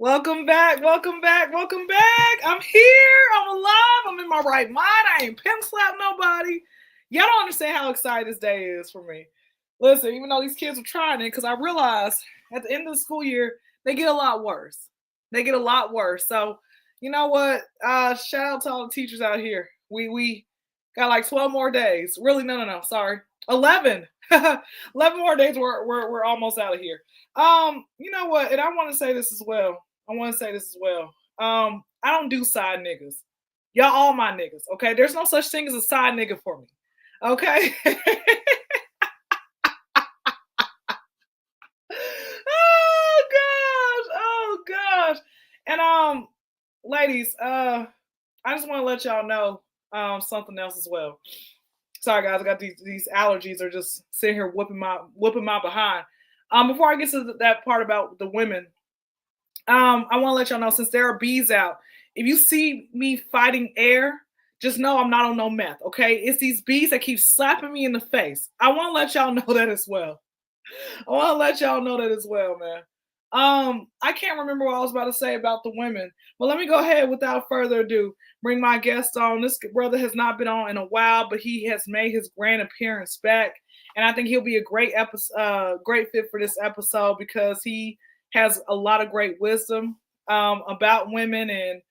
Welcome back, welcome back, welcome back. I'm here, I'm alive, I'm in my right mind. I ain't pimp slap nobody. Y'all don't understand how excited this day is for me. Listen, even though these kids are trying it, because I realized at the end of the school year, they get a lot worse. They get a lot worse. So, you know what? Shout out to all the teachers out here. We got like 12 more days. Really, no, sorry. 11. 11 more days, we're almost out of here. You know what? And I want to say this as well. I don't do side niggas. Y'all all my niggas, okay? There's no such thing as a side nigga for me. Okay? Oh gosh. And ladies, I just want to let y'all know something else as well. Sorry guys, I got these allergies are just sitting here whipping my behind. Before I get to that part about the women, I want to let y'all know, since there are bees out, if you see me fighting air, just know I'm not on no meth, okay? It's these bees that keep slapping me in the face. I want to let y'all know that as well. Man. I can't remember what I was about to say about the women, but let me go ahead without further ado. Bring my guest on. This brother has not been on in a while, but he has made his grand appearance back, and I think he'll be a great great fit for this episode because he has a lot of great wisdom about women and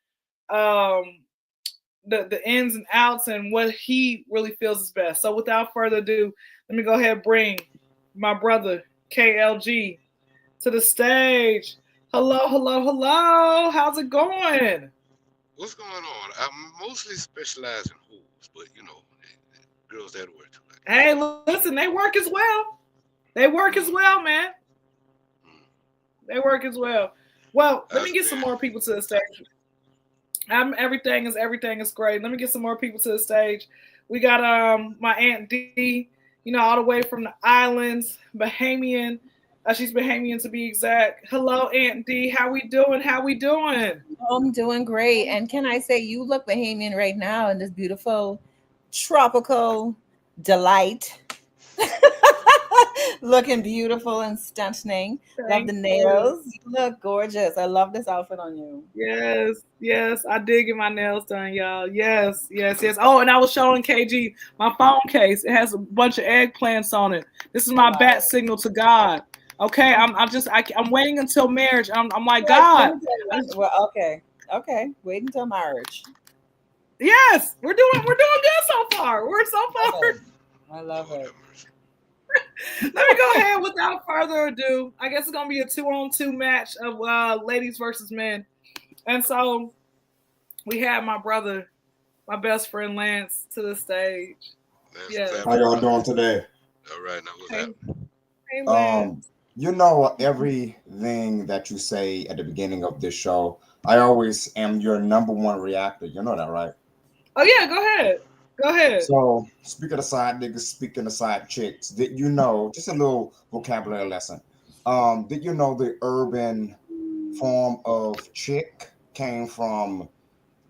the ins and outs and what he really feels is best. So without further ado, let me go ahead and bring my brother KLG to the stage. Hello. How's it going? What's going on? I mostly specialize in hoes, but girls that work too. Like Hey, listen, they work as well. They work as mm, well, man. mm. They work as well. Well, let me That's get some very more people to the stage. Everything is great. Let me get some more people to the stage. We got my Aunt D, all the way from the islands, Bahamian. She's Bahamian to be exact. Hello, Aunt D. How we doing? How we doing? I'm doing great. And can I say, you look Bahamian right now in this beautiful tropical delight. Looking beautiful and stunning. Love Thank the you. nails. You look gorgeous. I love this outfit on you. Yes. I did get my nails done, y'all. Yes. Oh, and I was showing KG my phone case. It has a bunch of eggplants on it. This is I my love bat it. signal to God. Okay, I'm waiting until marriage. I'm like Let God. me tell you. Well, okay. Okay. Wait until marriage. Yes, we're doing good so far. We're so Love far. it. I love Lord it. have mercy. Let me go ahead without further ado. I guess it's gonna be a 2-on-2 match of ladies versus men. And so we have my brother, my best friend Lance to the stage. Lance is Yes. How absent. y'all doing today? All right, now what's Hey, happening? hey Lance. Um, you know everything that you say at the beginning of this show. I always am your number one reactor. You know that, right? Oh yeah, go ahead. Go ahead. So, speaking of side niggas, speaking of side chicks, did you know, just a little vocabulary lesson? Did you know the urban form of chick came from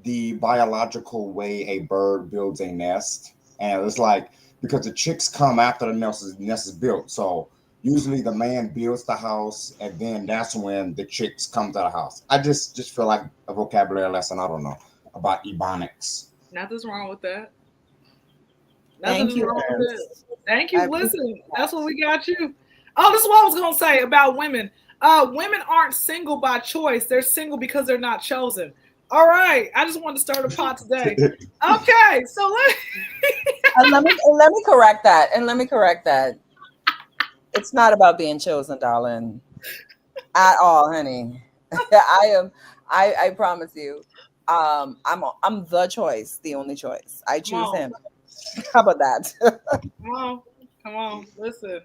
the biological way a bird builds a nest? And it's like, because the chicks come after the nest is built. So usually the man builds the house, and then that's when the chicks come to the house. I just feel like a vocabulary lesson. I don't know about ebonics. Nothing's wrong with that. Thank Nothing's you, wrong with it. Lance. Thank I you. appreciate Listen, that's what that. we got you. Oh, this is what I was gonna say about women. Women aren't single by choice. They're single because they're not chosen. All right. I just wanted to start a pot today. Okay, so Let me correct that. And let me correct that. It's not about being chosen, darling. At all, honey. I am. I promise you. I'm the choice, the only choice. I come choose on, him. How about that? come on, come on. Listen.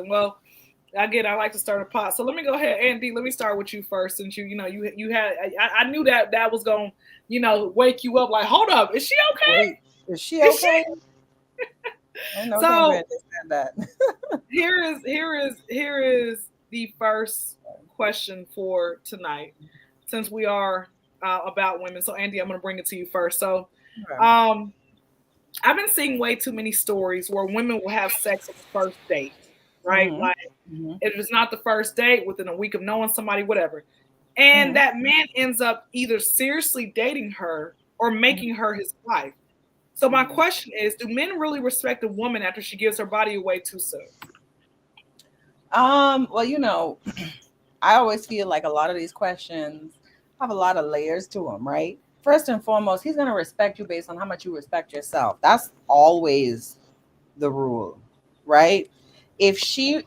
Well, again, I like to start a pot. So let me go ahead, Andy. Let me start with you first, since you had. I knew that was gonna wake you up. Like, hold up, is she Wait, okay? is she Is she? okay? I know Kyndra So understand that. here is the first question for tonight, since we are about women. So Andy, I'm gonna bring it to you first. So, Okay. um, I've been seeing way too many stories where women will have sex on the first date, right? Hmm. Like Hmm. if it's not the first date, within a week of knowing somebody, whatever. and that man ends up either seriously dating her or making her his wife. So my question is, do men really respect a woman after she gives her body away too soon? Well, I always feel like a lot of these questions have a lot of layers to them, right? First and foremost, he's going to respect you based on how much you respect yourself. That's always the rule, right? If she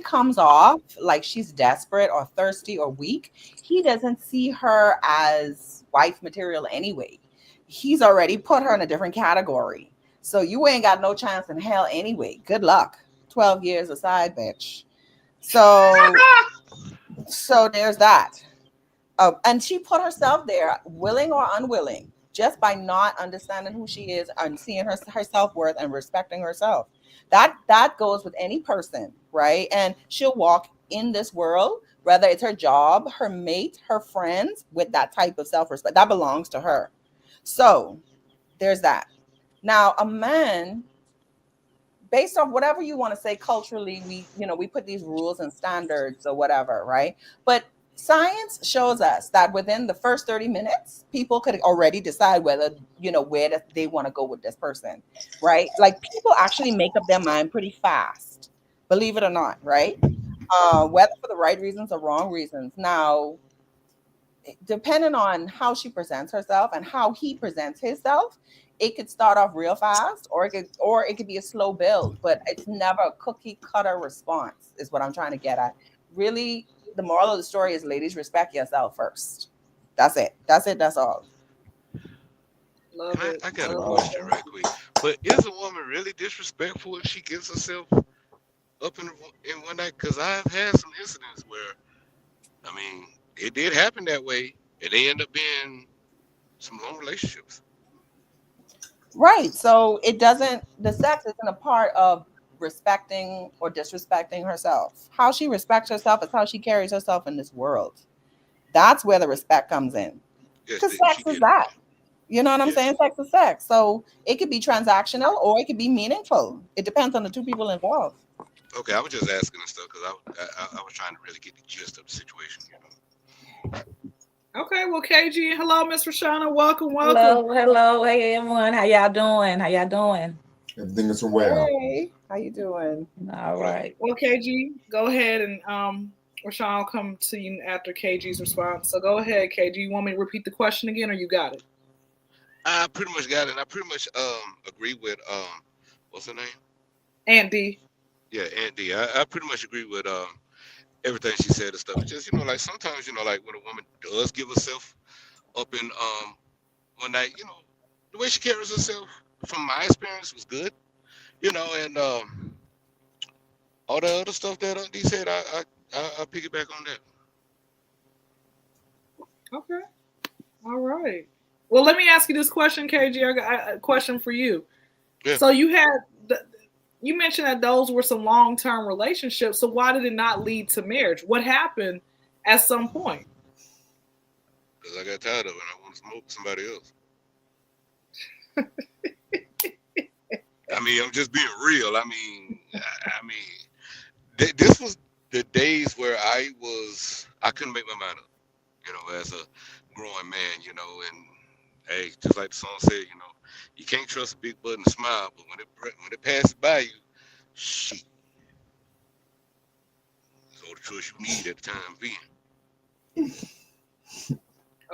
comes off like she's desperate or thirsty or weak, he doesn't see her as wife material anyway. He's already put her in a different category. So you ain't got no chance in hell anyway. Good luck. 12 years aside, bitch. So there's that. And she put herself there, willing or unwilling, just by not understanding who she is and seeing her self-worth and respecting herself. That goes with any person, right? And she'll walk in this world, whether it's her job, her mate, her friends, with that type of self-respect. That belongs to her. So there's that. Now, a man, based on whatever you want to say culturally, we put these rules and standards or whatever, right? But science shows us that within the first 30 minutes, people could already decide whether, where they want to go with this person, right? Like, people actually make up their mind pretty fast, believe it or not, right? Whether for the right reasons or wrong reasons. Now, depending on how she presents herself and how he presents himself, it could start off real fast, or it could be a slow build, but it's never a cookie cutter response, is what I'm trying to get at. Really, the moral of the story is, ladies, respect yourself first. That's it. That's it. That's all. Love it. I got a Love question right quick. But is a woman really disrespectful if she gets herself up in one night? Because I've had some incidents where, I mean, it did happen that way, and they end up being some long relationships. Right. So the sex isn't a part of respecting or disrespecting herself. How she respects herself is how she carries herself in this world. That's where the respect comes in. Yes, Because she sex is get it. that. You know what I'm Yes. saying? Sex is sex. So it could be transactional or it could be meaningful. It depends on the two people involved. Okay, I was just asking and stuff because I was trying to really get the gist of the situation. it. Okay, well, KG, hello, Miss Rashana. Welcome, welcome. Hello, hello, hey everyone. How y'all doing? How y'all doing? Everything is well. Hey, how you doing? All What up? right. Well, KG, go ahead and Rashawn will come to you after KG's response. So go ahead, KG. You want me to repeat the question again, or you got it? I pretty much got it. I pretty much agree with what's her name? Aunt D. Yeah, Aunt D. I pretty much agree with everything she said and stuff. It's just like sometimes like when a woman does give herself up in one night, the way she carries herself, from my experience, was good. And all the other stuff that D said, I piggyback on that. Okay. All right. Well, let me ask you this question, KG. I got a question for you. Yeah, So you mentioned that those were some long-term relationships. So why did it not lead to marriage? What happened at some point? because I got tired of it. And I want to smoke with somebody else. I mean, I'm just being real. This was the days where I couldn't make my mind up. As a growing man, and hey, just like the song said, you can't trust a big button smile, but when it passes by you, shit, it's all the trust you need at the time being.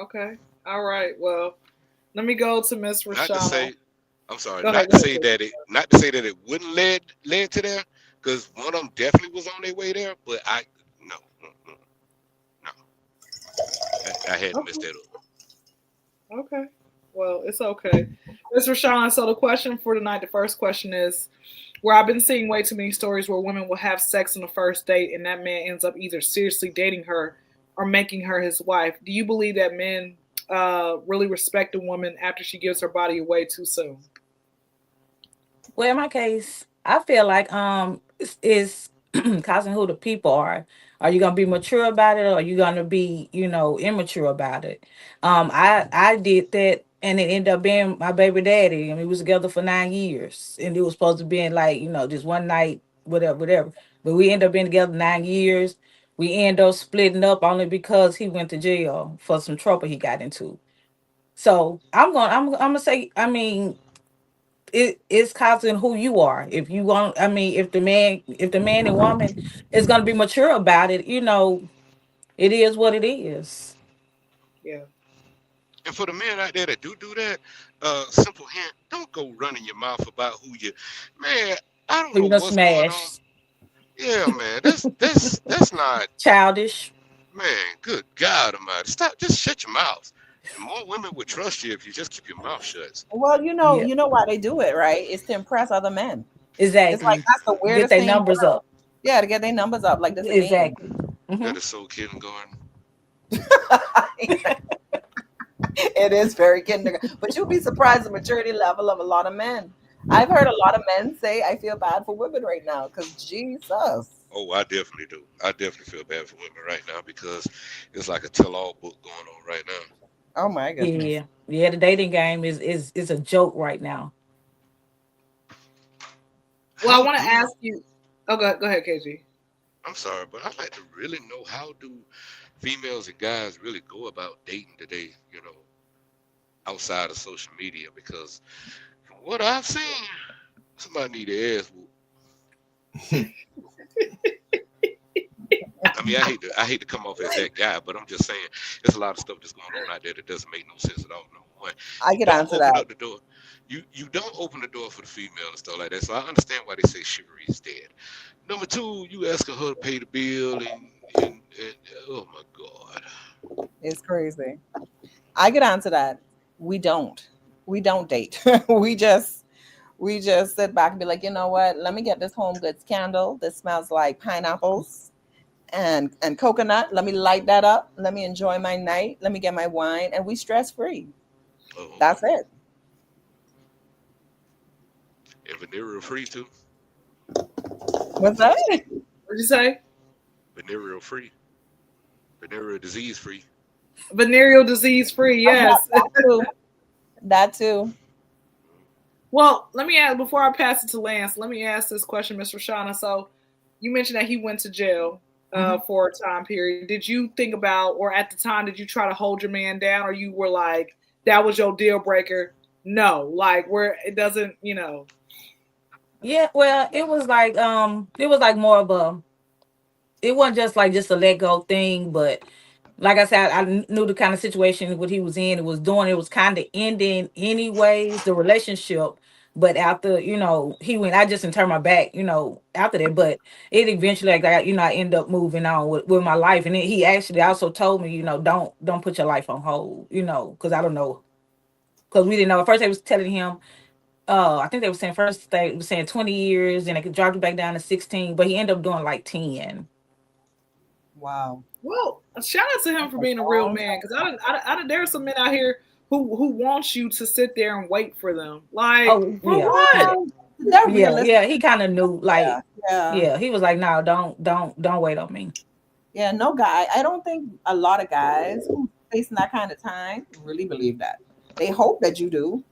Okay. All right. Well, let me go to Miss Not to Rashana. say, I'm sorry, Go ahead. not to say that it wouldn't led to there, because one of them definitely was on their way there, but no, no, I had messed Okay. that up. Okay. Well, it's okay. Miss Rashana, so the question for tonight, the first question is, where I've been seeing way too many stories where women will have sex on the first date and that man ends up either seriously dating her or making her his wife. Do you believe that men really respect a woman after she gives her body away too soon? Well, in my case, I feel like it's causing who the people are. Are you gonna be mature about it, or are you gonna be, immature about it? I did that, and it ended up being my baby daddy. I mean, we was together for 9 years, and it was supposed to be in, like, just one night, whatever, whatever. But we ended up being together 9 years. we end up splitting up only because he went to jail for some trouble he got into. So I'm gonna say, I mean, it's causing who you are. If you want, I mean, if the man and woman is gonna be mature about it, it is what it is. Yeah. And for the men out there that do that, simple hint: don't go running your mouth about who you. Man, I don't Who know you gonna what's going on. smash? Yeah, man, that's not. Childish. Man, good God Almighty, stop! Just shut your mouth. And more women would trust you if you just keep your mouth shut. Well, Yeah, you know why they do it, right? It's to impress other men. It's like exactly. that's the Get weirdest their thing in the numbers world. up. Yeah, to get their numbers up. Like, does it mean? Exactly. Hmm. That is so kindergarten. It is very kindergarten. But you'll be surprised the maturity level of a lot of men. I've heard a lot of men say, I feel bad for women right now because Jesus. Oh, I definitely do. I definitely feel bad for women right now because it's like a tell-all book going on right now. Oh my goodness. Yeah, yeah. The dating game is a joke right now. Well, I How want to do ask you. Oh, go ahead, KG. I'm sorry, but I'd like to really know how do females and guys really go about dating today, outside of social media? Because from what I've seen, somebody need their ass whooped. I mean, I hate to come off as that guy, but I'm just saying there's a lot of stuff that's going on out there that doesn't make no sense at all. Number one, I you could don't answer open that. up the door. You don't open the door for the female and stuff like that. So I understand why they say chivalry is dead. Number two, you asking her to pay the bill and oh my God. It's crazy. I could answer that. We don't. We don't date. We just sit back and be like, you know what? Let me get this home goods candle. This smells like pineapples and coconut. Let me light that up. Let me enjoy my night. Let me get my wine, and we stress free. Oh, okay. That's it. And venereal free too. What's that? What'd you say? Venereal free. Venereal disease free. Venereal disease free. Yes. That too. That too. Well, let me ask before I pass it to Lance. Let me ask this question, Miss Rashana. So, you mentioned that he went to jail Mhm. for a time period. Did you think about, or at the time, did you try to hold your man down, or you were like, that was your deal breaker? No, like where it doesn't, Yeah, well, it was like more of a, it wasn't just a let go thing, but like I said, knew the kind of situation what he was in. It was kind of ending anyways, the relationship. But after, he went, I just didn't turn my back, after that. But it eventually, like, I end up moving on with my life. And then he actually also told me, don't put your life on hold, because I don't know. Because we didn't know. At first, they was telling him, I think they were saying first they were saying 20 years, and they could drop it back down to 16, but he ended up doing like 10. Wow. well, shout out to him for That's being a a real long man. time. Because there are some men out here who want you to sit there and wait for them. Like, Oh for yeah. what? They're Yeah, realistic. yeah, he kind of knew, Yeah. like, Yeah. yeah, he was like, no, don't wait on me. Yeah. No guy. I don't think a lot of guys who facing that kind of time really believe that. They hope that you do,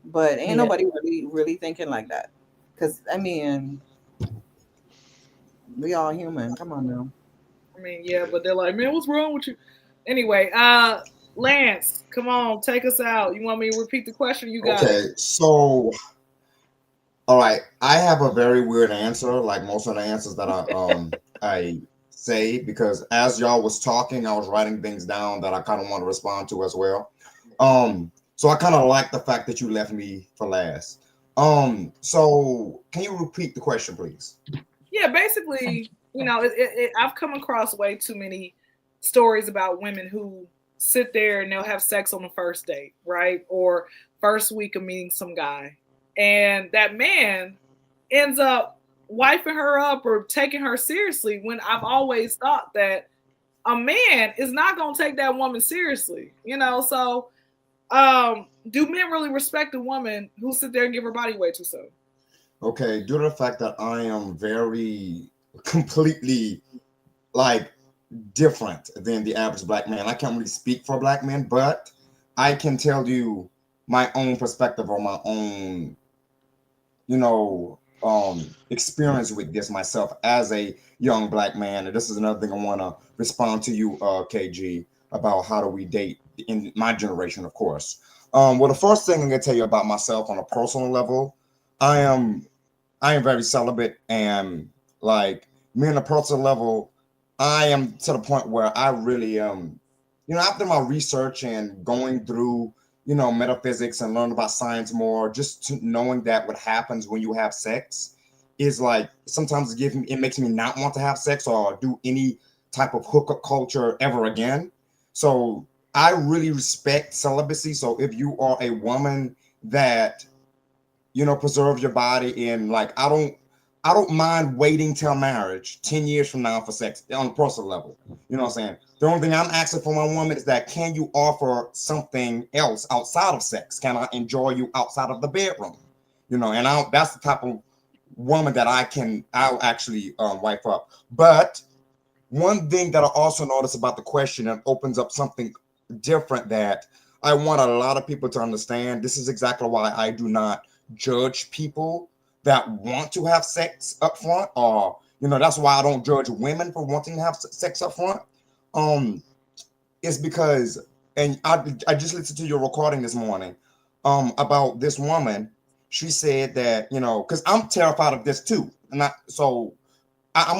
but ain't Yeah, nobody really thinking like that. Because I mean, we all human. Come on now. I mean, yeah, but they're like, man, what's wrong with you? Anyway, Lance, come on, take us out. You want me to repeat the question? You got it. Okay, so all right, I have a very weird answer, like most of the answers that I say, because as y'all was talking, I was writing things down that I kind of want to respond to as well. So I kind of like the fact that you left me for last. So can you repeat the question, please? Yeah, basically, I've come across way too many stories about women who sit there and they'll have sex on the first date, right? Or first week of meeting some guy. And that man ends up wifing her up or taking her seriously when I've always thought that a man is not going to take that woman seriously, So, do men really respect a woman who sit there and give her body way too soon? Okay, due to the fact that I am very completely like different than the average black man. I can't really speak for black men, but I can tell you my own perspective or my own, experience with this myself as a young black man, and this is another thing I want to respond to you, KG, about how do we date in my generation, of course. Well, the first thing I'm gonna tell you about myself on a personal level, I am I am very celibate, and like me on a personal level, I am to the point where I really after my research and going through metaphysics and learning about science more, just to knowing that what happens when you have sex is like sometimes it makes me not want to have sex or do any type of hookup culture ever again. So I really respect celibacy. So if you are a woman that preserve your body, and like I don't mind waiting till marriage 10 years from now for sex on a personal level. You know what I'm saying? The only thing I'm asking for my woman is that, can you offer something else outside of sex? Can I enjoy you outside of the bedroom? And that's the type of woman that I'll actually wife up. But one thing that I also notice about the question, and opens up something different that I want a lot of people to understand. This is exactly why I do not judge people that want to have sex up front, or that's why I don't judge women for wanting to have sex up front. Um, it's because, and I just listened to your recording this morning, about this woman. She said that because I'm terrified of this too, and I'm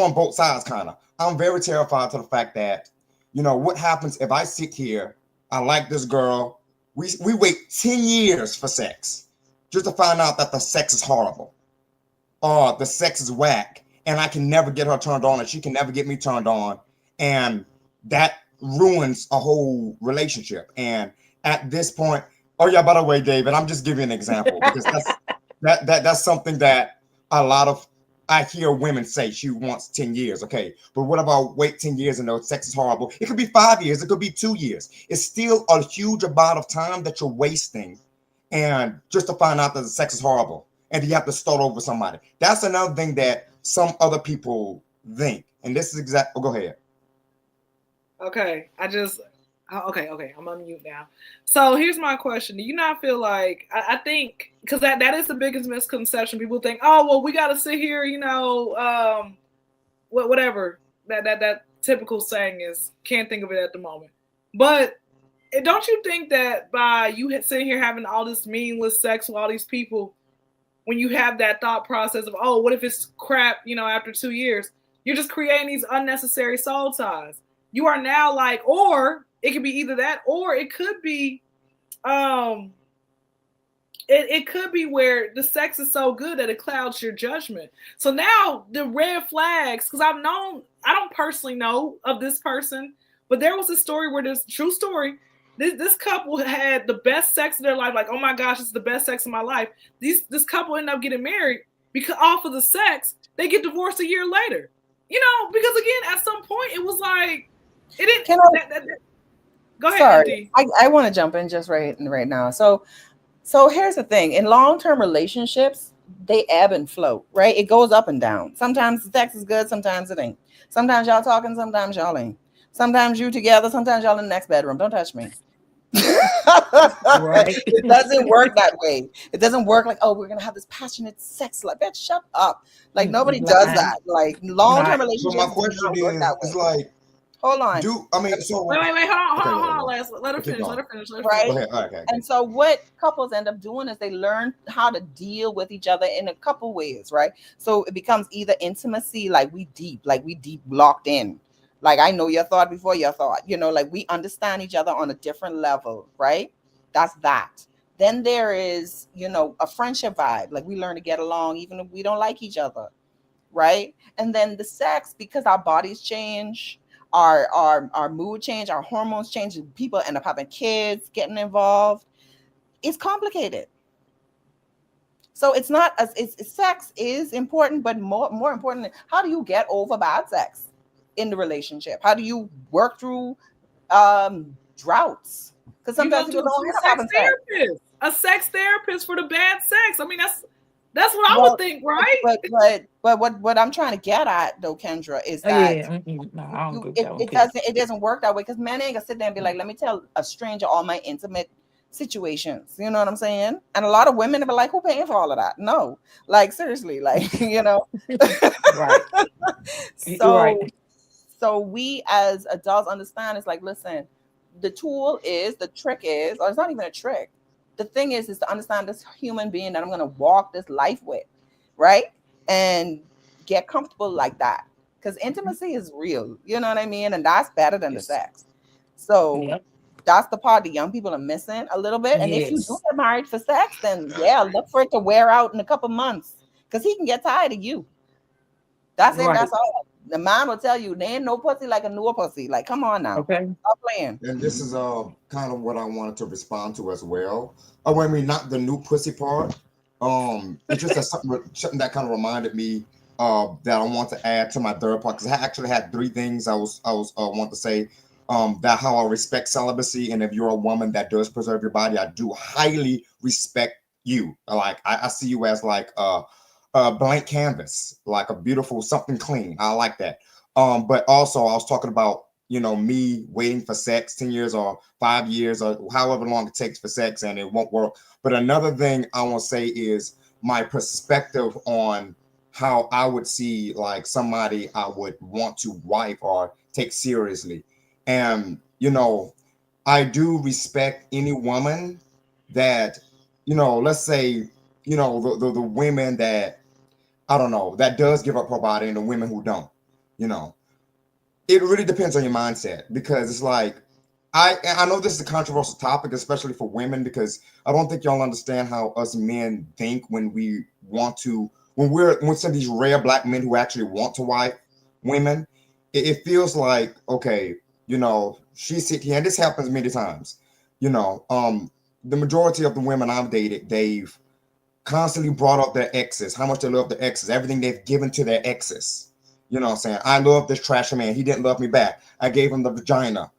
on both sides, kind of. I'm very terrified to the fact that, what happens if I sit here, I like this girl, we wait 10 years for sex, just to find out that the sex is horrible, or the sex is whack, and I can never get her turned on, and she can never get me turned on, and that ruins a whole relationship. And at this point, oh yeah, by the way, David, I'm just giving an example, because that's something that a lot of I hear women say she wants 10 years. Okay, but what about wait 10 years and the sex is horrible? It could be 5 years, it could be 2 years. It's still a huge amount of time that you're wasting, and just to find out that the sex is horrible, and you have to start over with somebody. That's another thing that some other people think. And this is exact. Oh, go ahead. Okay, okay, I'm on mute now. So here's my question: do you not feel like I think, because that is the biggest misconception? People think, oh well, we got to sit here, whatever that typical saying is. Can't think of it at the moment, but don't you think that by you sitting here having all this meaningless sex with all these people, when you have that thought process of, oh, what if it's crap, after 2 years, you're just creating these unnecessary soul ties. You are now like, or it could be either that, or it could be, it could be where the sex is so good that it clouds your judgment. So now the red flags, because I don't personally know of this person, but there was a story where this true story, this couple had the best sex of their life. Like, oh my gosh, it's the best sex of my life. This couple ended up getting married because off of the sex, they get divorced a year later. Because again, at some point, it was like, it didn't. Go ahead, sorry, I want to jump in just right now. So here's the thing: in long-term relationships, they ebb and flow, right? It goes up and down. Sometimes the sex is good, sometimes it ain't. Sometimes y'all talking, sometimes y'all ain't. Sometimes you together, sometimes y'all in the next bedroom. Don't touch me. Right. It doesn't work that way. It doesn't work like, oh, we're gonna have this passionate sex life. Bitch, shut up. Like nobody does that. Like long-term But relationships my do question not work that is way. like, Hold on. so wait, okay, hold on, let her finish. Right. go ahead. Okay. And so what couples end up doing is they learn how to deal with each other in a couple ways, right? So it becomes either intimacy, like we deep locked in. Like I know your thought before your thought, like we understand each other on a different level, right? That's that. Then there is, a friendship vibe. Like we learn to get along even if we don't like each other, right? And then the sex, because our bodies change, our mood change, our hormones change, people end up having kids, getting involved. It's complicated. So it's not as sex is important, but more important, how do you get over bad sex in the relationship? How do you work through droughts? Because sometimes people don't have having sex. A sex therapist for the bad sex. I mean, that's what I would think, right? But what I'm trying to get at though, Kyndra, is that No, I don't it doesn't work that way, because men ain't gonna sit there and be like, let me tell a stranger all my intimate situations. You know what I'm saying? And a lot of women are like, who paying for all of that? No, like seriously, like Right. You're right. so so we as adults understand it's like, listen, the trick is, or it's not even a trick. The thing is to understand this human being that I'm gonna walk this life with, right? And get comfortable like that. Because intimacy is real, you know what I mean? And that's better than the Yes. sex. So Yep. that's the part the young people are missing a little bit. And if you do Yes. get married for sex, then I yeah, agree. look for it to wear out in a couple months. Because he can get tired of you. That's it. Right. That's all. The man will tell you there ain't no pussy like a newer pussy. Like, come on now. Okay. Stop playing. And this is kind of what I wanted to respond to as well. Oh, I mean, not the new pussy part. It's just that something that kind of reminded me that I want to add to my third part, because I actually had three things I was want to say. That how I respect celibacy, and if you're a woman that does preserve your body, I do highly respect you. Like I see you as like a blank canvas, like a beautiful something clean. I like that. But also I was talking about, me waiting for sex 10 years or 5 years or however long it takes for sex and it won't work. But another thing I want to say is my perspective on how I would see like somebody I would want to wife or take seriously. And, I do respect any woman that, let's say, the women that, I don't know, that does give up her body and the women who don't, you know it really depends on your mindset, because it's like I know this is a controversial topic, especially for women, because I don't think y'all understand how us men think when we want to when some of these rare black men who actually want to wife women. It feels like, okay, she sit here, and this happens many times. You know, the majority of the women I've dated, they've constantly brought up their exes, how much they love their exes, everything they've given to their exes. You know what I'm saying? I love this trash man. He didn't love me back. I gave him the vagina,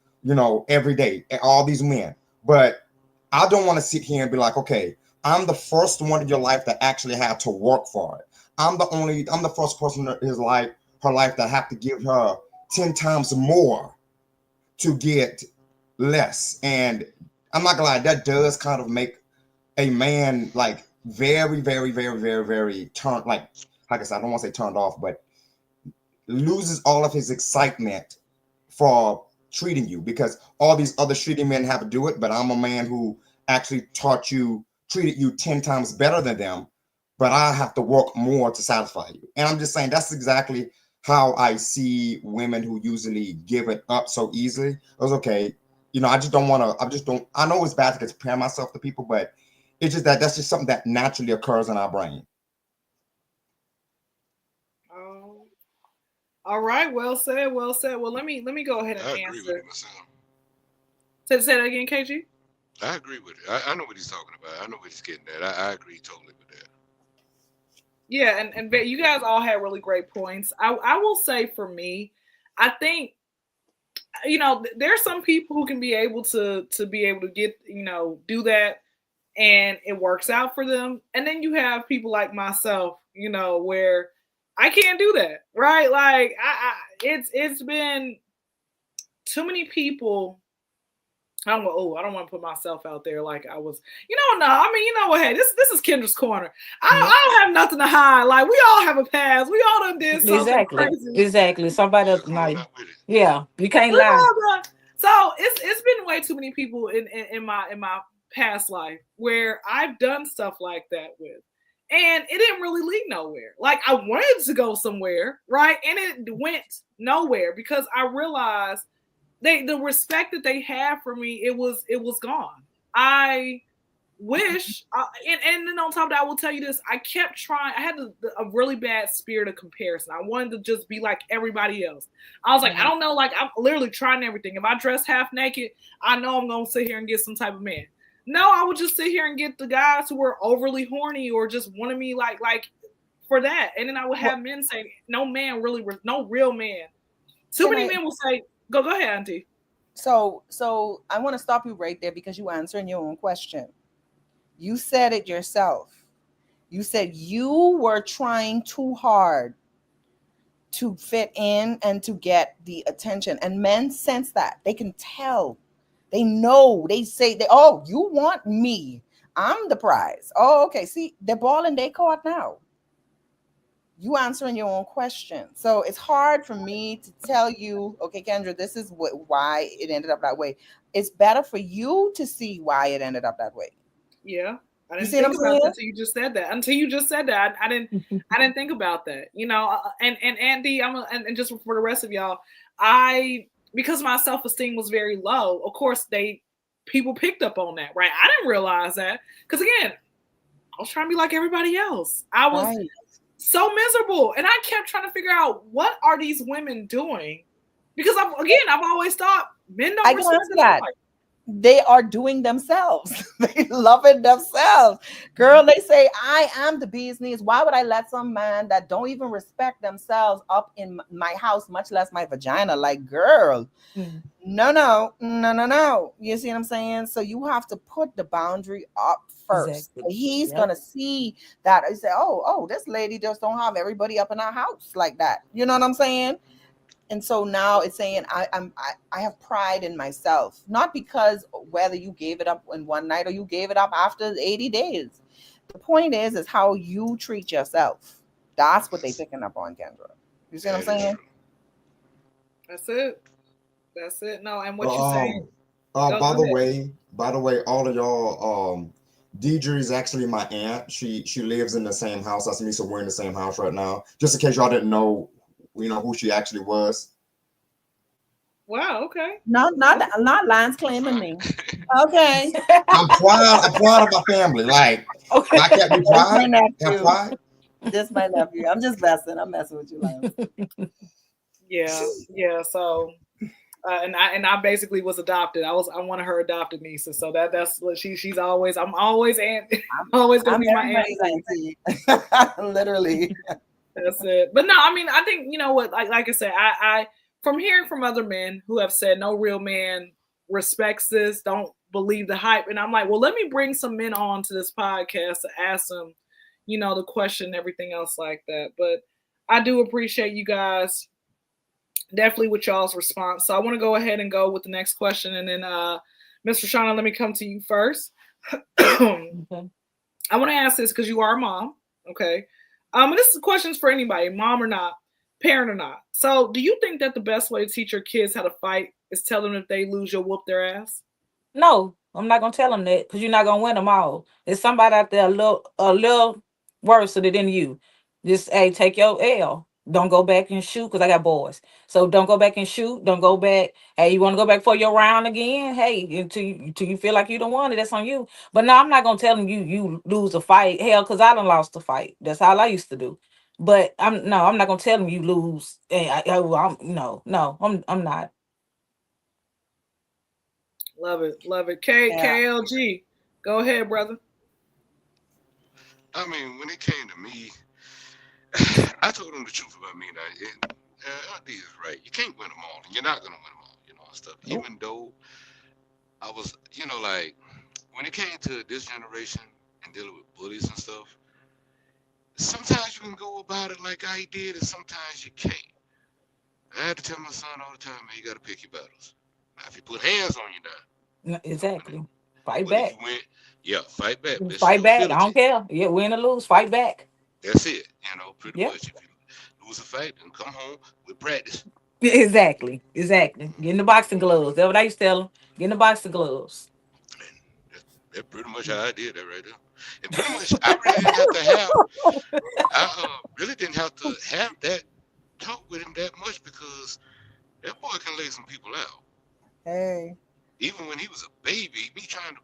every day, all these men. But I don't want to sit here and be like, okay, I'm the first one in your life that actually had to work for it. I'm the first person in her life that have to give her 10 times more to get less. And I'm not gonna lie, that does kind of make a man like very, very, very, very, very turned, like I said, I don't want to say turned off, but loses all of his excitement for treating you, because all these other shitty men have to do it, but I'm a man who actually treated you 10 times better than them, but I have to work more to satisfy you. And I'm just saying that's exactly how I see women who usually give it up so easily. I was okay, I just don't want to, I know it's bad to compare myself to people, but it's just that's just something that naturally occurs in our brain. Oh, all right. Well said. Well said. Well, let me go ahead and I agree with answer. it myself. Say that again, KG. I agree with it. I know what he's talking about. I know what he's getting at. I agree totally with that. Yeah, and you guys all had really great points. I will say for me, I think there's some people who can be able to get do that, and it works out for them. And then you have people like myself, where I can't do that, right? Like it's been too many people. I don't want to put myself out there like I was, no. I mean, what? Hey, this is Kendra's corner. Yep. I don't have nothing to hide. Like we all have a past. We all done did something Exactly. crazy. Exactly. Somebody Yeah, else, come on no. out with it. Yeah, you can't We've lie. all done. So it's been way too many people in my past life where I've done stuff like that with. And it didn't really lead nowhere. Like I wanted to go somewhere, right? And it went nowhere because I realized the respect that they had for me, it was gone. I wish and then on top of that, I will tell you this. I kept trying. I had a really bad spirit of comparison. I wanted to just be like everybody else. I was like, I Mhm. don't know, like I'm literally trying everything. If I dress half naked, I know I'm gonna sit here and get some type of man. No, I would just sit here and get the guys who were overly horny or just wanted me like for that. And then I would What have men say, no man really, no real man. Too can many I? men will say, go ahead, auntie. So I want to stop you right there because you answering your own question. You said it yourself. You said you were trying too hard to fit in and to get the attention, and men sense that. They can tell. They know. They say, oh, you want me. I'm the prize. Oh, okay. See, they're ball in their court now. You answering your own question. So it's hard for me to tell you, okay, Kyndra, this is why it ended up that way. It's better for you to see why it ended up that way. Yeah. I You didn't see what think I'm about saying? that until you just said that. Until you just said that, I didn't think about that. And Andy, and just for the rest of y'all, because my self esteem was very low. Of course, people picked up on that, right? I didn't realize that because again, I was trying to be like everybody else. I was Right. so miserable, and I kept trying to figure out what are these women doing because I've always thought men don't I can respect answer that. anybody. They are doing themselves. They love it themselves. Girl, they say, I am the bee's knees. Why would I let some man that don't even respect themselves up in my house, much less my vagina? Like, girl, Mm. no. You see what I'm saying? So you have to put the boundary up first. Exactly. He's Yep. gonna see that. He say, oh, this lady just don't have everybody up in our house like that. You know what I'm saying? And so now it's saying I have pride in myself, not because whether you gave it up in one night or you gave it up after 80 days. The point is how you treat yourself. That's what they picking up on, Kyndra. You see what I'm That is saying? true. That's it. That's it. No, and what you saying? Um, Go ahead. by the way, all of y'all, Deidre is actually my aunt. She lives in the same house as me, so we're in the same house right now. Just in case y'all didn't know, who she actually was. Wow. Okay. Not Lance claiming me. Okay. I'm proud. I'm proud of my family. Like, Okay. I can't be This my proud. Have nephew. pride. This my nephew. I'm just messing. I'm messing with you, Lance. Yeah. Yeah. So, and I basically was adopted. I wanted her adopted niece, and so that's what she's always. I'm always aunt. Always gonna I'm be my aunt. everybody's auntie. Literally. That's it. But no, I mean, I think you know what. Like I said, I from hearing from other men who have said no real man respects this, don't believe the hype, and I'm like, well, let me bring some men on to this podcast to ask them, the question, and everything else like that. But I do appreciate you guys definitely with y'all's response. So I want to go ahead and go with the next question, and then Mr. Shauna, let me come to you first. I Okay. want to ask this because you are a mom, okay? And this is questions for anybody, mom or not, parent or not. So, do you think that the best way to teach your kids how to fight is tell them if they lose, you'll whoop their ass? No, I'm not gonna tell them that because you're not gonna win them all. There's somebody out there a little worse than you. Just hey, take your L. Don't go back and shoot because I got boys. So don't go back and shoot. Don't go back. Hey, you want to go back for your round again? Hey, until you feel like you don't want it, that's on you. But no, I'm not gonna tell them you lose a fight. Hell, because I done lost a fight. That's all I used to do. But I'm not gonna tell them you lose. Hey, I'm no, I'm not. Love it, love it. Yeah. KLG, go ahead, brother. I mean, when it came to me, I told him the truth about me. That Auntie is right. You can't win them all, and you're not gonna win them all. And stuff. Nope. Even though I was, like when it came to this generation and dealing with bullies and stuff, sometimes you can go about it like I did, and sometimes you can't. I had to tell my son all the time, man, you got to pick your battles. Now, if you put hands on you now, I mean, Exactly. Fight but if back. you win, yeah, fight back. Let's show Fight your back. I don't ability. care. Yeah, win or lose, fight back. That's it. Pretty Yep. much. If you lose a fight, then come home with practice. Exactly. Exactly. Get in the boxing gloves. That's what I used to tell them. Get in the boxing gloves. And that's pretty much how I did that right there. And pretty much, I really didn't have to have. Really didn't have to have that talk with him that much because that boy can lay some people out. Hey. Even when he was a baby, me trying to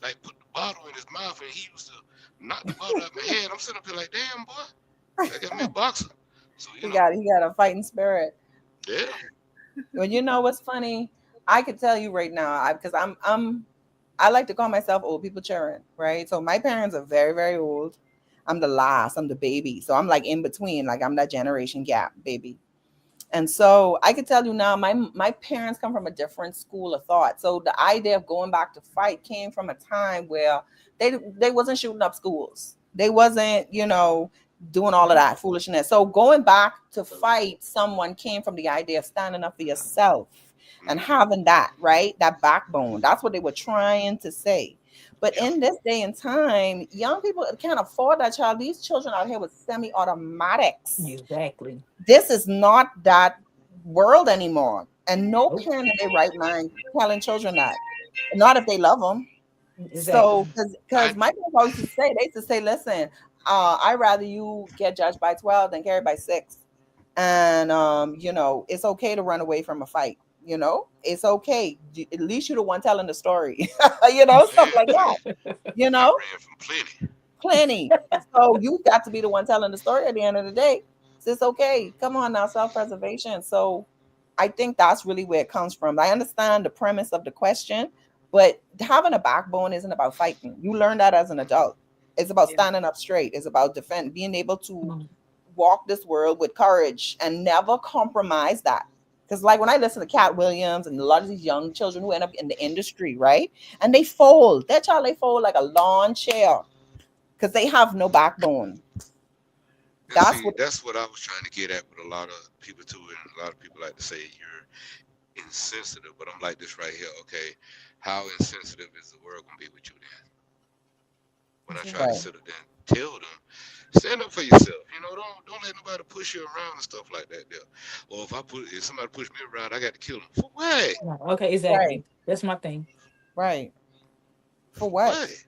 like put the bottle in his mouth and he used to knock the bottle out of my head. I'm sitting up here like, damn boy, I got me a boxer. So He got a fighting spirit. yeah, Well, you know what's funny? I could tell you right now, because I like to call myself old people children, right? So my parents are very, very old. I'm the last, I'm the baby. So I'm like in between, like I'm that generation gap baby. And so I could tell you now, my parents come from a different school of thought. So the idea of going back to fight came from a time where they wasn't shooting up schools. They wasn't, doing all of that foolishness. So going back to fight, someone came from the idea of standing up for yourself and Mm-hmm. having that, right? That backbone. That's what they were trying to say. But Yeah. in this day and time, young people can't afford that child. These children out here with semi-automatics. Exactly. This is not that world anymore. And no Nope. parent in their right mind telling children that. Not if they love them. Exactly. So, because I my parents always used to say, they used to say, listen, I'd rather you get judged by 12 than carried by 6. And, it's okay to run away from a fight. It's okay. At least you're the one telling the story, stuff man, like tell that, you, you I know, ran from plenty. plenty. So you got to be the one telling the story at the end of the day. So it's okay. Come on now, self-preservation. So I think that's really where it comes from. I understand the premise of the question, but having a backbone isn't about fighting. You learn that as an adult. It's about Yeah. standing up straight. It's about being able to Mhm. walk this world with courage and never compromise that. Because, like, when I listen to Cat Williams and a lot of these young children who end up in the industry, right? And they fold, that child, they fold like a lawn chair because they have no backbone. And That's see, what, that's what I was trying to get at with a lot of people too, and a lot of people like to say you're insensitive, but I'm like this right here. Okay, how insensitive is the world gonna be with you then? When I try to right. sit up there and tell them, stand up for yourself. Don't let nobody push you around and stuff like that. There, or if somebody push me around, I got to kill them for what? Yeah, okay, Right. exactly. That's my thing. Right. For For what? what?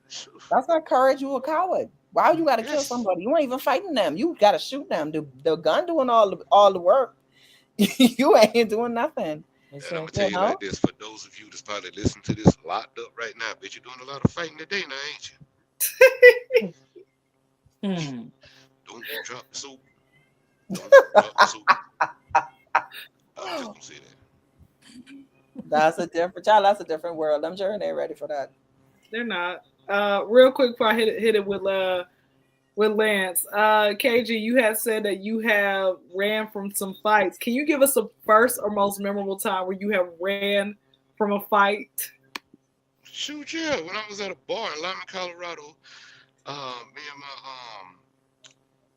Phew. That's not courage. You a coward. Why you got to kill Yes. somebody? You ain't even fighting them. You got to shoot them. The gun doing all the work. You ain't doing nothing. And I'm gonna Exactly. tell You you know. like this: for those of you that's probably listening to this locked up right now, bet you're doing a lot of fighting today now, ain't you? Hmm. Don't drop the soap. Don't drop the soap. I'm just gonna say That's a different child. That's a different world. I'm sure they ain't ready for that. They're not. Real quick before I hit it with Lance. KG, you had said that you have ran from some fights. Can you give us a first or most memorable time where you have ran from a fight? shoot, yeah. When I was at a bar in Lyman, Colorado, me and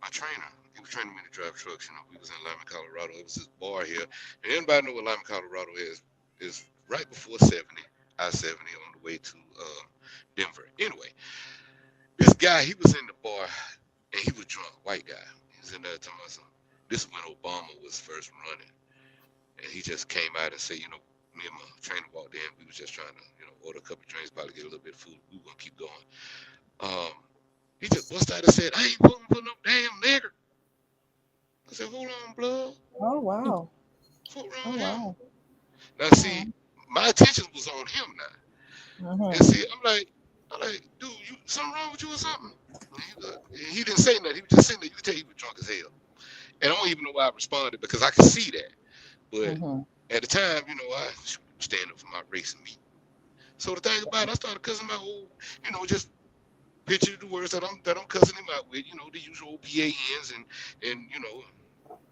my trainer, he was training me to drive trucks. We was in Lyman, Colorado. It was this bar here, and anybody know what Lyman, Colorado is? Is right before 70, I-70 on the way to Denver. Anyway, this guy, he was in the bar and he was drunk, white guy. He was in there telling me something. This is when Obama was first running, and he just came out and said, me and my trainer walked in. We was just trying to, order a couple of drinks, probably get a little bit of food. We were gonna keep going. Um, he just bust out and said, "I ain't voting for no damn nigger." I said, "Hold on, blood. Oh wow. What's wrong Oh with him?" wow. Now, Oh, see, my attention was on him now, and mm-hmm. see, I'm like, dude, something wrong with you or something? He didn't say nothing. He was just sitting there. You could tell he was drunk as hell, and I don't even know why I responded because I could see that. But Mm-hmm. at the time, I stand up for my race and me. So the thing about it, I started cussing my old, just picture the words that I'm cussing him out with, the usual BANs and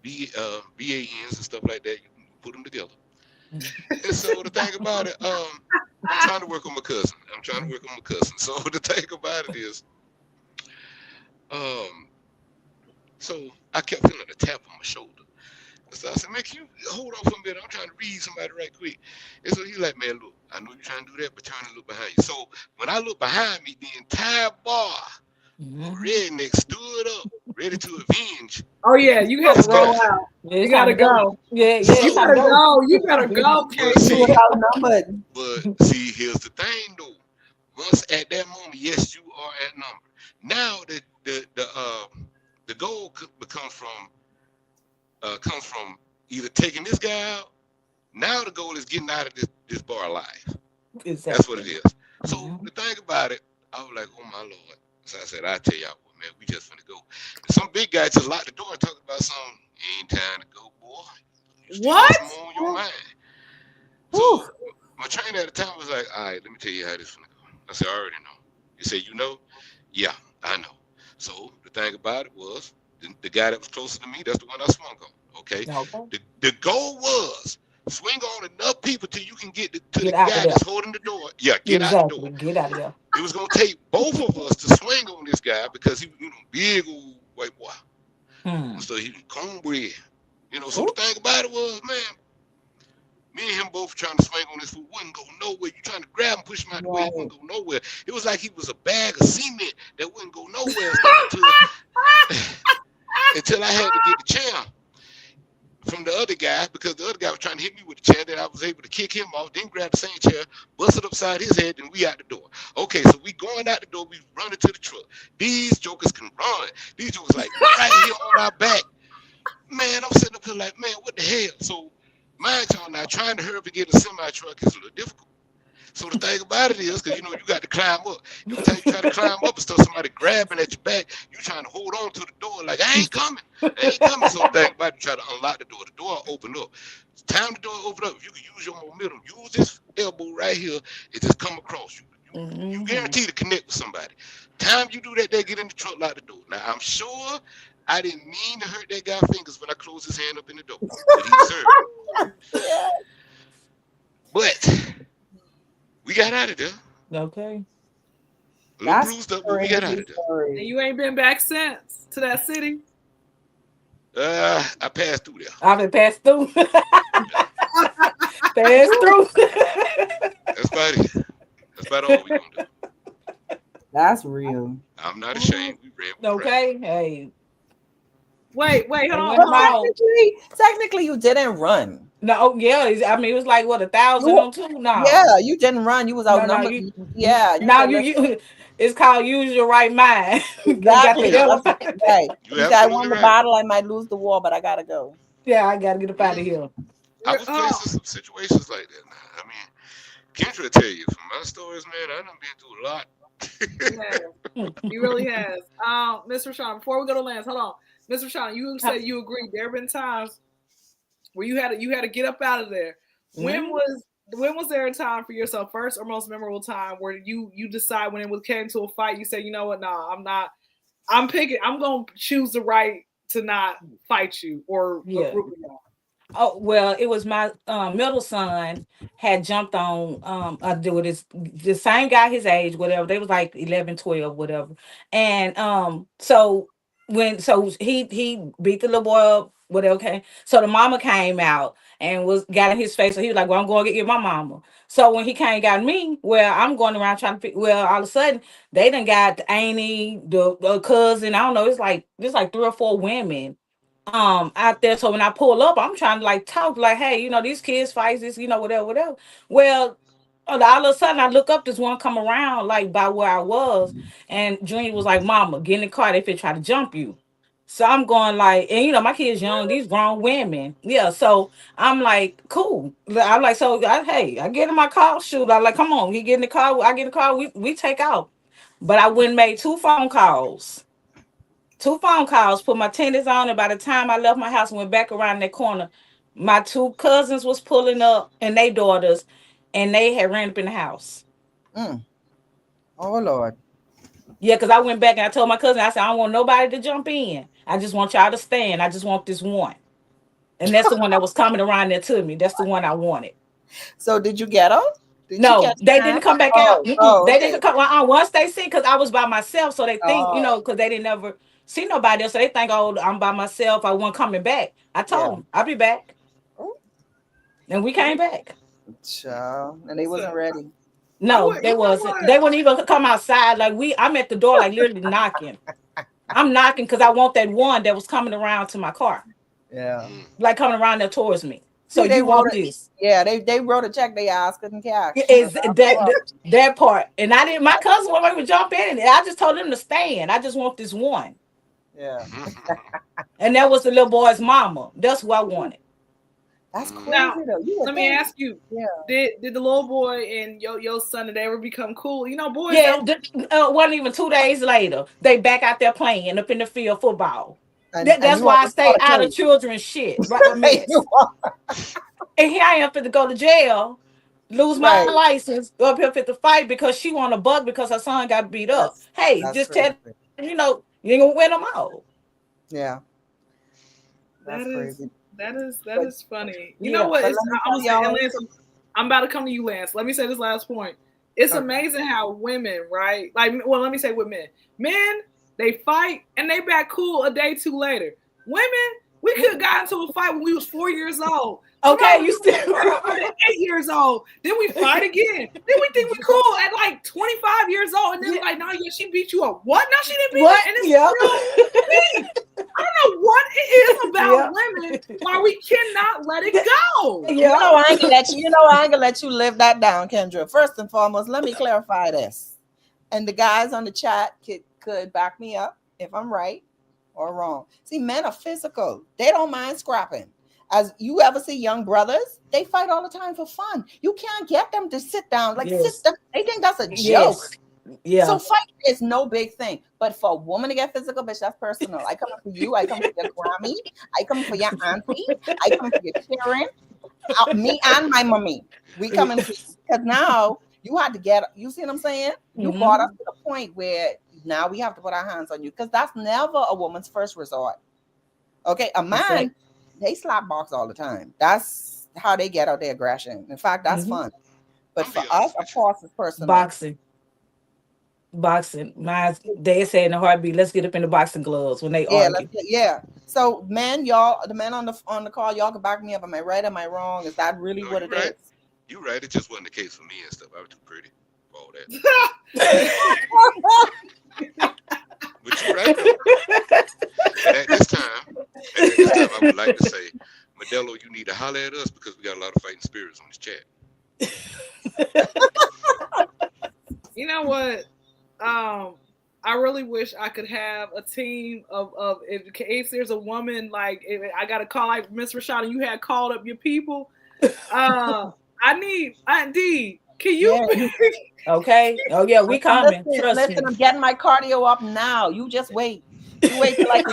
BANs and stuff like that. You can put them together. And so the thing about it, I'm trying to work on my cousin. I'm trying to work on my cousin. So the thing about it is, um, so I kept feeling a tap on my shoulder. So I said, man, can you hold on for a minute? I'm trying to read somebody right quick. And so he's like, man, look, I know you're trying to do that, but turn and look behind you. So when I look behind me, the entire bar of Mhm. rednecks stood up, ready to avenge Oh yeah, you had to this guy. roll out. Yeah, You it's time gotta to go. go. Yeah, yeah, You it's So, time to better go. go. You better go, but You was see, KG. outnumbered. here's the thing though. Once at that moment, yes, you are at number. Now the goal comes from either taking this guy out. Now the goal is getting out of this bar alive. That's what it Exactly. is. So Mhm. the thing about it, I was like, oh my lord. So I said, I tell y'all what, man, we just finna go. And some big guy just locked the door and talked about something. Ain't time to go, boy. You still got What? some more on your mind. Whew. So my trainer at the time was like, all right, let me tell you how this finna go. I said, I already know. He said, you know? Yeah, I know. So the thing about it was, the guy that was closer to me, that's the one I swung on. Okay. Okay. The goal was swing on enough people till you can get to the Get out of guy there. that's holding the door. Yeah, get out the door. Exactly. Get out of there. It was gonna take both of us to swing on this guy because he was, big old white boy. Hmm. So he cornbread. You know, so the thing about it was, man, me and him both trying to swing on this food, wouldn't go nowhere. You trying to grab him, push him out the way, he Right. wouldn't go nowhere. It was like he was a bag of cement that wouldn't go nowhere and stuff until I had to get the chair from the other guy, because the other guy was trying to hit me with the chair. Then I was able to kick him off, then grab the same chair, bust it upside his head, and we out the door. Okay, so we going out the door, we running to the truck. These jokers can run. These jokers like right here on our back. Man, I'm sitting up here like, man, what the hell? So mind y'all now, trying to hurry up and get a semi truck is a little difficult. So the thing about it is, because you know you got to climb up. Every time you try to climb up and stuff, somebody grabbing at your back, you trying to hold on to the door like I ain't coming, I ain't coming. So the thing about it, you try to unlock the door. The door open up. Time the door open up. If you can use your momentum, use this elbow right here, and just come across you. You guarantee to connect with somebody. Time you do that, they get in the truck, lock the door. Now I'm sure I didn't mean to hurt that guy's fingers when I closed his hand up in the door, but he deserved it. But we got out of there. Okay. A little That's bruised up, but we got out of there. And you ain't been back since to that city. I passed through there. I've been passed through. Passed through. That's about it. That's about all we gonna do. That's real. I'm not ashamed. We ran with pride. Okay. Hey. Wait, hold They on. went Hold on. out. Technically, you didn't run. No, yeah. I mean, it was like what 1,000 on 2 now. Yeah, you didn't run. You was No, outnumbered. you said, you it's called use your right mind. You exactly. got the hell That's right. You You said, I won absolutely the right. battle. I might lose the war, but I gotta go. Yeah, I gotta get up out of here. I was placed in some situations like that. Now. I mean, Kyndra tell you from my stories, man, I done been through a lot. He really has. Miss Rashawn, before we go to Lance, hold on. Miss Rashawn, you said you agreed. There have been times where you had to get up out of there. When was there a time for yourself, first or most memorable time, where you decide when it came to a fight, you say, you know what, nah, I'm not. I'm gonna choose the right to not fight you or a group of y'all. Oh, well, it was my middle son had jumped on with the same guy his age, whatever. They was like 11, 12, whatever. And so he beat the little boy up, whatever. Okay. So the mama came out and got in his face. So he was like, well, I'm going to get my mama. So when he came and got me, well, I'm going around trying to all of a sudden they done got Annie, the cousin, I don't know, it's like 3 or 4 women out there. So when I pull up, I'm trying to like talk like, hey, these kids fight this, whatever. Well, all of a sudden I look up, this one come around like by where I was, and Junior was like, mama, get in the car, they fit try to jump you. So I'm going like, and my kids young, these grown women. Yeah. So I'm like, cool. I'm like, I get in my car, shoot. I'm like, come on, he get in the car, I get in the car, we take out. But I went and made 2 phone calls. 2 phone calls, put my tennis on, and by the time I left my house and went back around that corner, my 2 cousins was pulling up and they daughters, and they had ran up in the house. Oh Lord. Yeah, because I went back and I told my cousin, I said, I don't want nobody to jump in. I just want y'all to stand. I just want this one. And that's the one that was coming around there to me. That's the one I wanted. So did you get them? No, they didn't come back out. They okay. didn't come once they see, because I was by myself. So they think, because they didn't ever see nobody else. So they think, oh, I'm by myself. I wasn't coming back. I told them, I'll be back. And we came back. Child. And they wasn't ready. No, they wasn't. They wouldn't even come outside. Like I'm at the door, like literally knocking. I'm knocking because I want that one that was coming around to my car. Yeah. Like coming around there towards me. So See, they you want this? Yeah, they wrote a check they asked, couldn't cash. Is that part? And I didn't. My cousin went to jump in, and I just told them to stand. I just want this one. Yeah. And that was the little boy's mama. That's who I wanted. That's crazy Now, though. Let me ask you. Yeah. Did the little boy and your son, did they ever become cool? Boys. Yeah. Wasn't even 2 days later. They back out there playing up in the field football. That's why I stay out of children's shit. Right? And here I am fit to go to jail, lose my license, go up here fit to fight because she want a buck because her son got beat up. Just tell you ain't gonna win them out. Yeah. That's crazy. That is funny. You know what? I'm about to come to you, Lance. Let me say this last point. It's amazing how women, right? Let me say with men. Men They fight and they back cool a day too later. Women, we could have got into a fight when we was 4 years old. Okay, you still 8 years old. Then we fight again. Then we think we cool at like 25 years old. And then like, no, yeah, she beat you up. What? No, she didn't beat what? you. And it's Yeah. still me. I don't know what it is about women why we cannot let it go. You know, I ain't gonna let you. You know, I ain't gonna let you live that down, Kyndra. First and foremost, let me clarify this, and the guys on the chat could back me up if I'm right or wrong. See, men are physical; they don't mind scrapping. As you ever see young brothers, they fight all the time for fun. You can't get them to sit down, like sit down. They think that's a joke. Yeah. So fight is no big thing. But for a woman to get physical, bitch, that's personal. I come for you. I come for your Grammy. I come for your auntie. I come for your children. Me and my mommy. We coming for you. Because now you had to get, you see what I'm saying? You brought us to the point where now we have to put our hands on you. Because that's never a woman's first resort. Okay, a man, they slap box all the time. That's how they get out their aggression. In fact, that's fun. But for us, of course, it's personal. Boxing. My dad said in a heartbeat, let's get up in the boxing gloves when they argue. So men, y'all, the men on the call, y'all can back me up. Am I right? Am I wrong? Is that really what it is? You're right. It just wasn't the case for me and stuff. I was too pretty for all that. But you're right. And at this time, I would like to say, Modelo, you need to holler at us because we got a lot of fighting spirits on this chat. You know what? I really wish I could have a team of if there's a woman like I got to call like Miss Rashada, you had called up your people. I need D. Can you? Yeah. Okay. Oh yeah, we coming. Trust me. I'm getting my cardio up now. You just wait. You wait till like.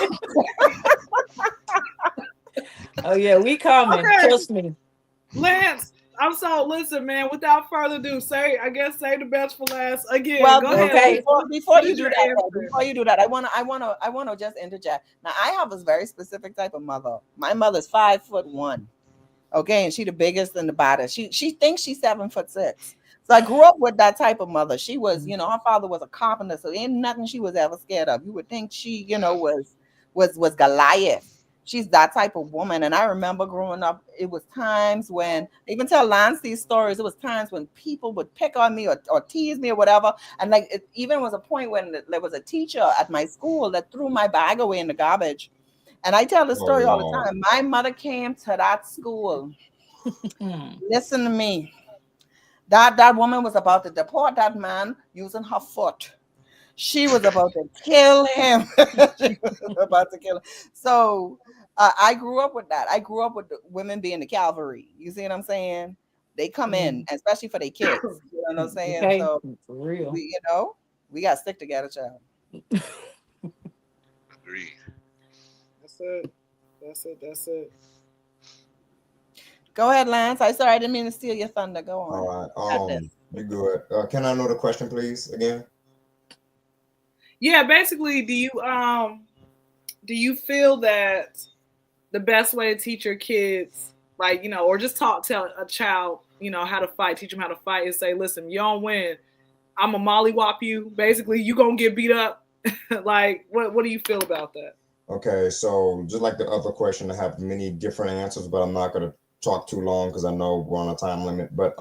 Oh yeah, we coming. Okay. Trust me. Lance, listen, man, without further ado, say the best for last again. Well, go ahead. Okay. Before you do that, I wanna just interject. Now I have a very specific type of mother. My mother's 5'1". Okay, and she the biggest and the baddest. She thinks she's 7'6". So I grew up with that type of mother. She was, her father was a carpenter, so ain't nothing she was ever scared of. You would think she, was Goliath. She's that type of woman. And I remember growing up, it was times when, I even tell Lance these stories, it was times when people would pick on me or tease me or whatever. And like, it even was a point when there was a teacher at my school that threw my bag away in the garbage. And I tell the story all the time. My mother came to that school. Listen to me. That woman was about to deport that man using her foot. She was about to kill him. She was about to kill him. So I grew up with that. I grew up with the women being the cavalry. You see what I'm saying? They come in, especially for their kids. You know what I'm saying? Okay. So for real. We got to stick together, child. Agreed. That's it. Go ahead, Lance. I didn't mean to steal your thunder. Go on. All right. You good. Can I know the question, please, again? Yeah, basically, do you feel that the best way to teach your kids, like, or just tell a child, how to fight, teach them how to fight, is say, listen, you don't win, I'm a mollywop you. Basically, you gonna get beat up. Like, what do you feel about that? Okay, so just like the other question, I have many different answers, but I'm not gonna talk too long because I know we're on a time limit. But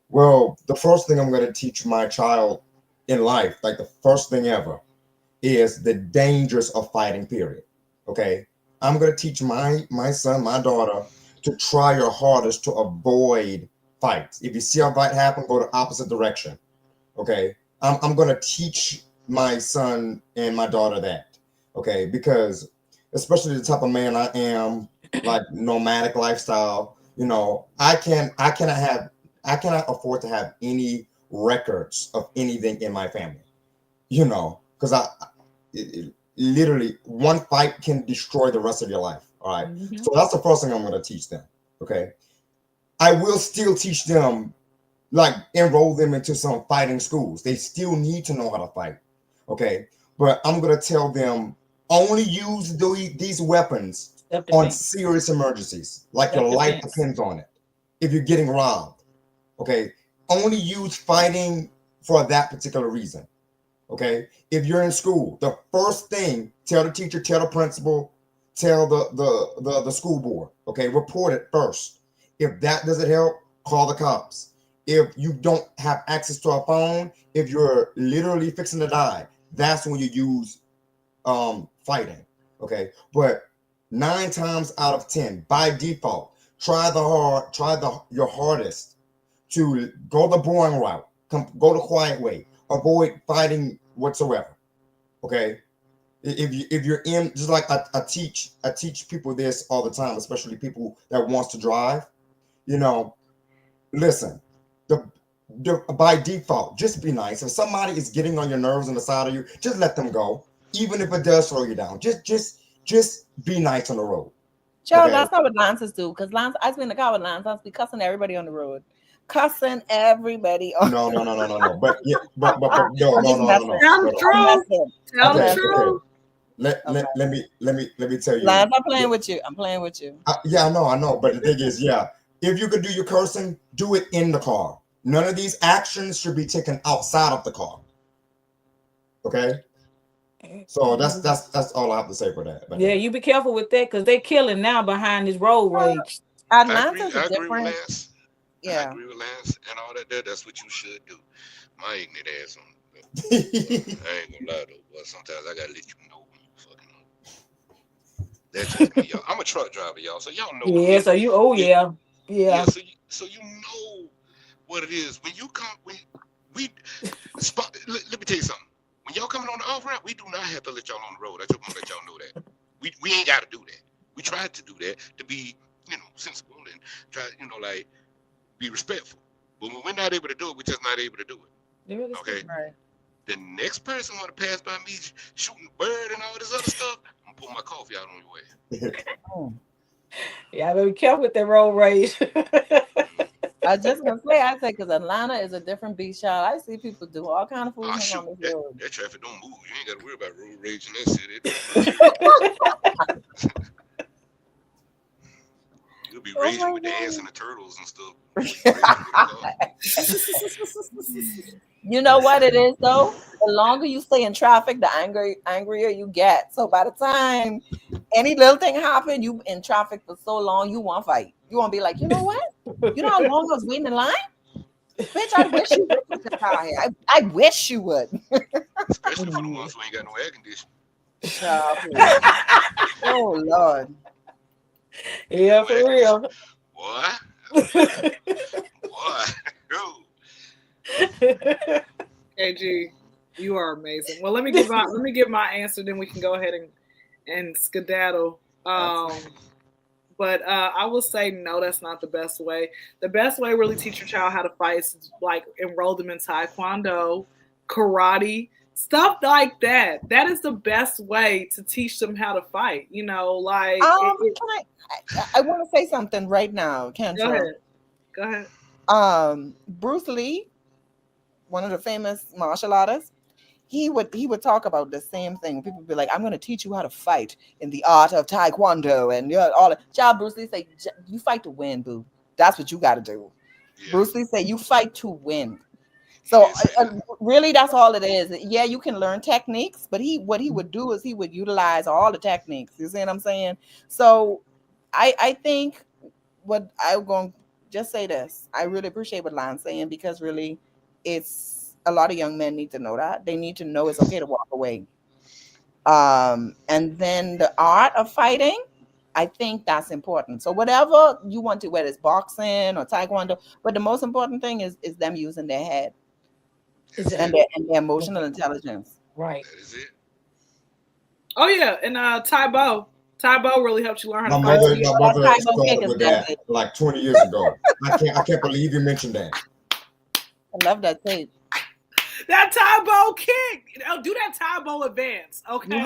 well, the first thing I'm gonna teach my child in life, like the first thing ever, is the dangers of fighting, period. Okay, I'm gonna teach my son, my daughter, to try your hardest to avoid fights. If you see a fight happen, go the opposite direction. Okay, I'm gonna teach my son and my daughter that. Okay, because especially the type of man I am, like nomadic lifestyle, I cannot afford to have any records of anything in my family, because literally one fight can destroy the rest of your life. All right. Mm-hmm. So that's the first thing I'm going to teach them. Okay. I will still teach them, like enroll them into some fighting schools. They still need to know how to fight. Okay. But I'm going to tell them only use these weapons on serious emergencies, like your life depends on it. If you're getting robbed, okay, only use fighting for that particular reason. Okay, if you're in school, the first thing, tell the teacher, tell the principal, tell the school board. Okay, report it first. If that doesn't help, call the cops. If you don't have access to a phone, if you're literally fixing to die, that's when you use fighting. Okay, but 9 times out of 10, by default, try your hardest to go the boring route, go the quiet way, avoid fighting whatsoever. Okay, if you're in, just like I teach people this all the time, especially people that wants to drive. You know, listen, by default, just be nice. If somebody is getting on your nerves on the side of you, just let them go, even if it does slow you down. Just be nice on the road. Child, Okay. that's not what Lances do. Because Lance, I be in the car with Lance. I be cussing everybody on the road. Cussing everybody on No. But yeah, but no, I'm no, just no, no, messing. no, Tell the no, no. I'm truth. messing. Tell the Okay, messing. okay. truth. Let me tell you. Lance, I'm playing with you. I'm playing with you. Yeah, I know. But the thing is, yeah, if you could do your cursing, do it in the car. None of these actions should be taken outside of the car. Okay. So that's all I have to say for that. But Yeah, you be careful with that because they killing now behind this road rage. Atlanta is a I agree with different. Lance. I Yeah. agree with Lance and all that there. That's what you should do. My ignorant ass on I ain't gonna lie though, but sometimes I gotta let you know when you fucking up. That's just me, y'all. I'm a truck driver, y'all, so y'all know Yeah, so you oh it, yeah. yeah, Yeah. so you know what it is. When you come when we let me tell you something. When y'all coming on the off ramp, we do not have to let y'all on the road. I just want to let y'all know that. We ain't gotta do that. We tried to do that to be, sensible and try, like be respectful. But when we're not able to do it, we're just not able to do it. Okay? Right. The next person want to pass by me shooting bird and all this other stuff, I'm gonna pull my coffee out on your way. Oh. Yeah, be careful with that road rage. I was just gonna say, I say because Atlanta is a different beach, y'all. I see people do all kind of Ah, foolishness shoot, on this that, road. that traffic don't move. You ain't got to worry about road rage in that city. It don't move. You'll be Oh raging my with the ants God. and the turtles and stuff before you raging with a car. You know what it is though? The longer you stay in traffic, the angrier you get. So by the time any little thing happen, you in traffic for so long, you want to fight. You want to be like, you know what? You know how long I was waiting in line? Bitch, I wish you would put the car here. I wish you would. Especially for the ones who ain't got no air conditioning. Child, please. Oh Lord. Yeah, No for air conditioning. real. Boy. Ooh. KG, you are amazing. Well, let me give my answer, then we can go ahead and skedaddle. But I will say no, that's not the best way. The best way really teach your child how to fight is like enroll them in taekwondo, karate, stuff like that. That is the best way to teach them how to fight. Like I want to say something right now, Kyndra. Go ahead. Bruce Lee, one of the famous martial artists, he would talk about the same thing. People would be like, I'm going to teach you how to fight in the art of taekwondo and all that. Child, Bruce Lee say, you fight to win, boo. That's what you got to do. Yeah. Bruce Lee say, you fight to win. So really, that's all it is. Yeah, you can learn techniques, but what he would do is he would utilize all the techniques. You see what I'm saying? So I think what I'm going to just say this. I really appreciate what Lon's saying because really it's a lot of young men need to know that. They need to know it's okay to walk away. And then the art of fighting, I think that's important. So whatever you want to, whether it's boxing or taekwondo, but the most important thing is them using their head and their emotional intelligence. Right. That is it. Oh yeah, and Taibo really helps you learn how to My fight. mother started with that like 20 years ago. I can't believe you mentioned that. I love that tape. That Taibo kick. Do that Taibo advance. Okay. You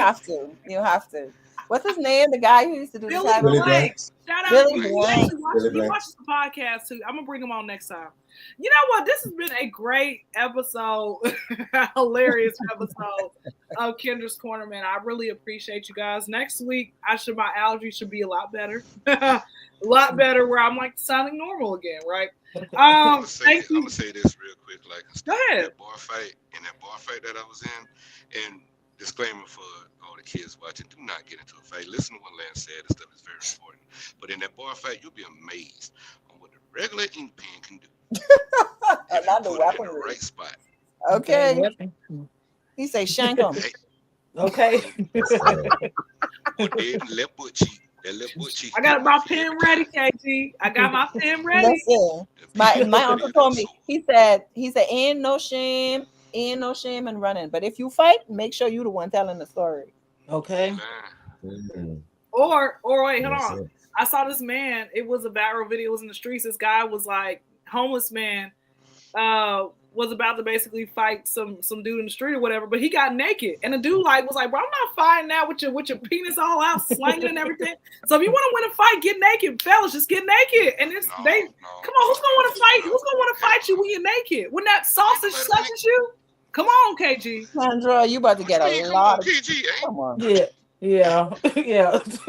have to. What's his name? The guy who used to do the Billy type Billy of Blank. Blanks. Shout out Billy to him. He Blank. actually Billy he Blank. watches the podcast too. I'm gonna bring him on next time. You know what? This has been a great episode, hilarious episode of Kyndra's Corner, man. I really appreciate you guys. Next week, my allergies should be a lot better, a lot better. Where I'm like sounding normal again, right? I'm Thank you. gonna say this real quick. Like Go ahead. that bar fight that I was in, and disclaimer for all the kids watching: do not get into a fight. Listen to what Lance said. This stuff is very important. But in that bar fight, you'll be amazed on what the regular ink pen can do. If Not you the put it in the weaponry. right spot. Okay. weapon. He say shank him. Hey, Okay. or dead and left butt cheek. That left butt cheek. I got my pen ready, KG. I got my pen ready. Listen, my uncle told me. He said ain't no shame in running, but if you fight, make sure you the one telling the story. Okay. Mm. Or wait, hold That's on. it. I saw this man. It was a viral video. It was in the streets. This guy was like homeless man. Was about to basically fight some dude in the street or whatever, but he got naked, and the dude was like, bro, I'm not fighting now with your penis all out, slanging and everything. So if you want to win a fight, get naked, fellas. Just get naked. And come on, who's gonna want to fight? Who's gonna want to fight you when you're naked? When that sausage touches you? Come on, KG. Kyndra, you about to get a lot of. KG, Come on. Yeah. Yeah. That's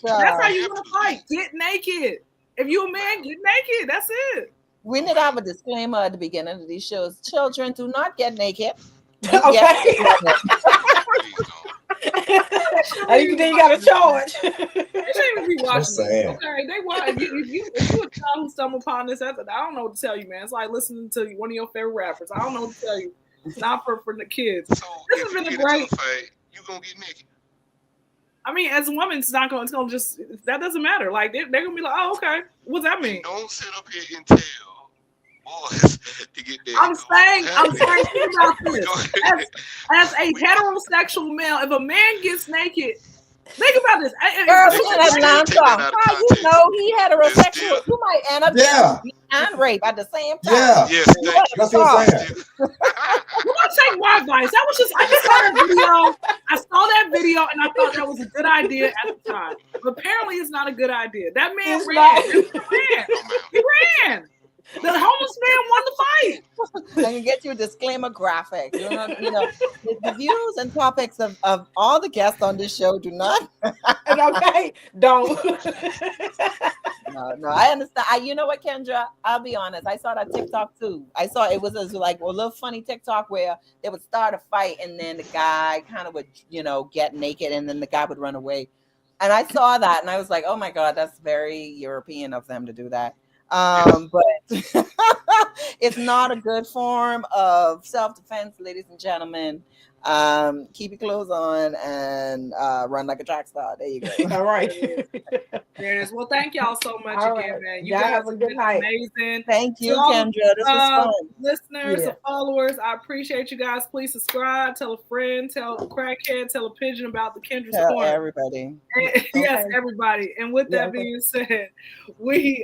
how you want to fight. Get naked. If you a man, get naked. That's it. We need to have a disclaimer at the beginning of these shows. Children, do not get naked. Okay. And then you got a charge. They shouldn't even be watching So this. sad. Okay, they watch. If you a child who stumble upon this episode, I don't know what to tell you, man. It's like listening to one of your favorite rappers. I don't know what to tell you. It's not for the kids. So This if has you been a get great. into a fight, you gonna get naked. I mean, as a woman, it's gonna just that doesn't matter. Like they're gonna be like, oh, okay, what's that mean? Don't sit up here and tell boys to get there. I'm saying, think about this. As a heterosexual male, if a man gets naked, think about this. Girl, in Atlanta, how you know he heterosexual? You might end up getting and rape at the same time. Yeah. Yes, thank you. That's what I'm saying. I'm not saying my advice. That was just I just saw that video. I saw that video and I thought that was a good idea at the time. But apparently, it's not a good idea. That man ran. He ran. The homeless man won the fight. I can get you a disclaimer graphic. You know, the views and topics of all the guests on this show do not. Okay, don't. No, I understand. You know what, Kyndra? I'll be honest. I saw that TikTok too. I saw it was like a little funny TikTok where they would start a fight and then the guy kind of would, get naked and then the guy would run away. And I saw that and I was like, oh my God, that's very European of them to do that. But it's not a good form of self-defense, ladies and gentlemen. Keep your clothes on and run like a track star. There you go. All right. There it is. Well, thank y'all so much All again, right. man. You Y'all guys have a good night. amazing. Thank you, To all, Kyndra. This was fun. Listeners Yeah. and followers, I appreciate you guys. Please subscribe, tell a friend, tell a crackhead, tell a pigeon about the Kyndra's Tell Corner. everybody. Yes, everybody. And with that being said, we